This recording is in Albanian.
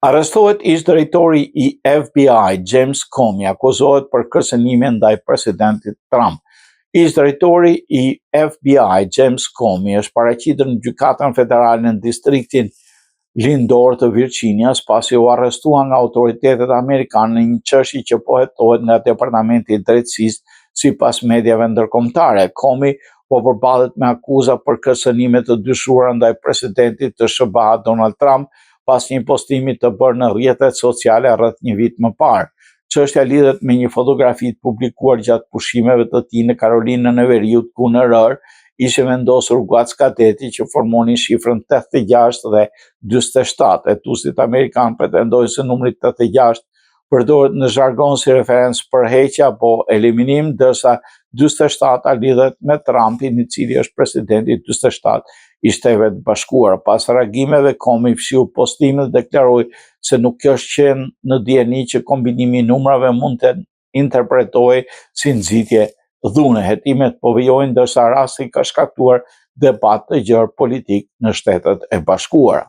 Arrestohet ish drejtori i FBI, James Comey, akuzohet për kërcënime ndaj presidentit Trump. Ish drejtori i FBI, James Comey, është paraqitur në gjykatën federale në distriktin lindor të Virginias pasi u arrestua nga autoritetet amerikane në një çështje që po hetohet nga Departamenti i Drejtësisë sipas mediave ndërkombëtare. Comey po përballet me akuza për kërcënime të dyshuara ndaj presidentit të SBA Donald Trump pas një postimi të bërë në rrjetet sociale rreth një vit më parë. Çështja lidhet me një fotografi të publikuar gjatë pushimeve të tij në Karolinën e Veriut, ku në rër ishte vendosur guac kadeti që formonin shifrën 86 dhe 47. Hetuesit amerikan pretendojnë se numri 86 përdoret në zhargon si referencë për heqje apo eliminim, ndërsa 47 lidhet me Trumpin, i cili është presidenti 47 i Shteteve të Bashkuara. Pas reagimeve, Comey fshiu postimin dhe deklaroi se nuk është qenë në dieni që kombinimi i numrave mund të interpretohej si nxitje dhune. Hetimet po vijojnë ndërsa rasti ka shkaktuar debat të gjerë politik në Shtetet e Bashkuara.